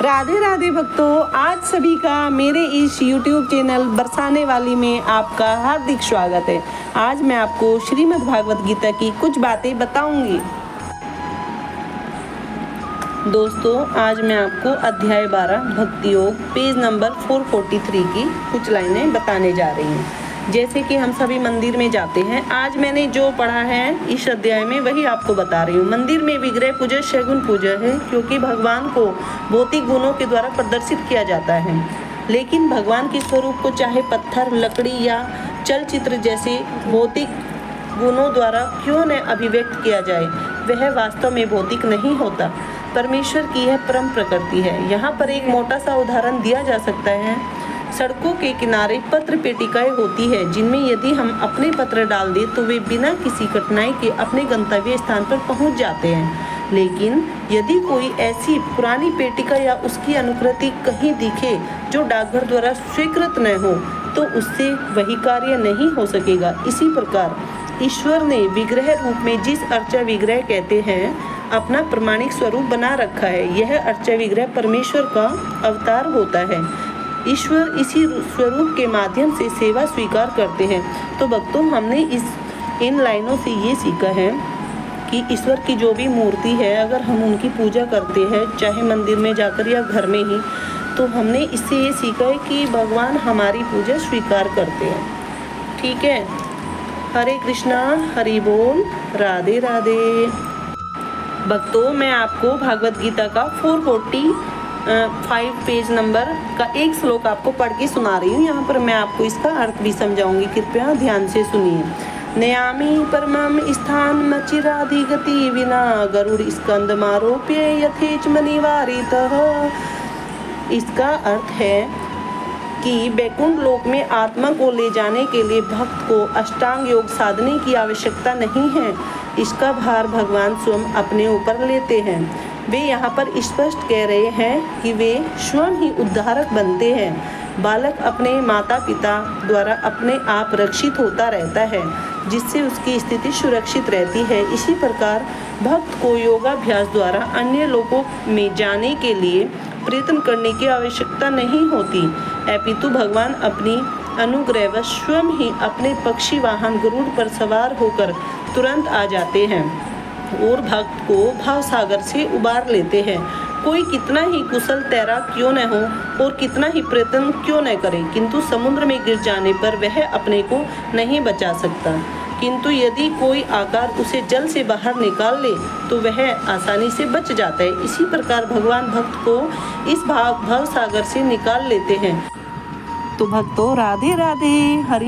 राधे राधे भक्तों, आज सभी का मेरे इस YouTube चैनल बरसाने वाली में आपका हार्दिक स्वागत है। आज मैं आपको श्रीमद् भागवत गीता की कुछ बातें बताऊंगी। दोस्तों, आज मैं आपको अध्याय 12 भक्ति योग पेज नंबर 443 की कुछ लाइनें बताने जा रही हूँ। जैसे कि हम सभी मंदिर में जाते हैं, आज मैंने जो पढ़ा है इस अध्याय में वही आपको बता रही हूँ। मंदिर में विग्रह पूजा शैगुन पूजा है, क्योंकि भगवान को भौतिक गुणों के द्वारा प्रदर्शित किया जाता है। लेकिन भगवान के स्वरूप को चाहे पत्थर, लकड़ी या चलचित्र जैसे भौतिक गुणों द्वारा क्यों न अभिव्यक्त किया जाए, वह वास्तव में भौतिक नहीं होता। परमेश्वर की यह परम प्रकृति है। यहाँ पर एक मोटा सा उदाहरण दिया जा सकता है। सड़कों के किनारे पत्र पेटिकाएं होती है, जिनमें यदि हम अपने पत्र डाल दें तो वे बिना किसी कठिनाई के अपने गंतव्य स्थान पर पहुंच जाते हैं। लेकिन यदि कोई ऐसी पुरानी पेटिका या उसकी अनुकृति कहीं दिखे जो डाकघर द्वारा स्वीकृत न हो, तो उससे वही कार्य नहीं हो सकेगा। इसी प्रकार ईश्वर ने विग्रह रूप में जिस अर्चा विग्रह कहते हैं अपना प्रमाणिक स्वरूप बना रखा है। यह अर्चा विग्रह परमेश्वर का अवतार होता है। ईश्वर इसी स्वरूप के माध्यम से सेवा स्वीकार करते हैं। तो भक्तों, हमने इन लाइनों से ये सीखा है कि ईश्वर की जो भी मूर्ति है, अगर हम उनकी पूजा करते हैं, चाहे मंदिर में जाकर या घर में ही, तो हमने इससे ये सीखा है कि भगवान हमारी पूजा स्वीकार करते हैं। ठीक है। हरे कृष्णा, हरि बोल, राधे राधे। भक्तों, मैं आपको भागवत गीता का 445 पेज नंबर का एक श्लोक आपको पढ़ के सुना रही हूँ। यहाँ पर मैं आपको इसका अर्थ भी समझाऊंगी, कृपया ध्यान से सुनिए। नयामि परमं स्थान मचिराधिगति विना गरुड़ स्कंद मारोप्य यथेच मनिवारितः। इसका अर्थ है कि बैकुंठ लोक में आत्मा को ले जाने के लिए भक्त को अष्टांग योग साधने की आवश्यकता नहीं है। इसका भार भगवान स्वयं अपने ऊपर लेते हैं। वे यहाँ पर स्पष्ट कह रहे हैं कि वे स्वयं ही उद्धारक बनते हैं। बालक अपने माता पिता द्वारा अपने आप रक्षित होता रहता है, जिससे उसकी स्थिति सुरक्षित रहती है। इसी प्रकार भक्त को योगाभ्यास द्वारा अन्य लोकों में जाने के लिए प्रयत्न करने की आवश्यकता नहीं होती, अपितु भगवान अपनी अनुग्रहवश स्वयं ही अपने पक्षी वाहन गरुड़ पर सवार होकर तुरंत आ जाते हैं और भक्त को भाव सागर से उबार लेते हैं। कोई कितना ही कुशल तैराक क्यों न हो और कितना ही प्रयत्न क्यों न करे, किंतु समुद्र में गिर जाने पर वह अपने को नहीं बचा सकता। किंतु यदि कोई आकार उसे जल से बाहर निकाल ले तो वह आसानी से बच जाता है। इसी प्रकार भगवान भक्त को इस भाव सागर से निकाल लेते हैं। तो भक्तों, राधे राधे, हरि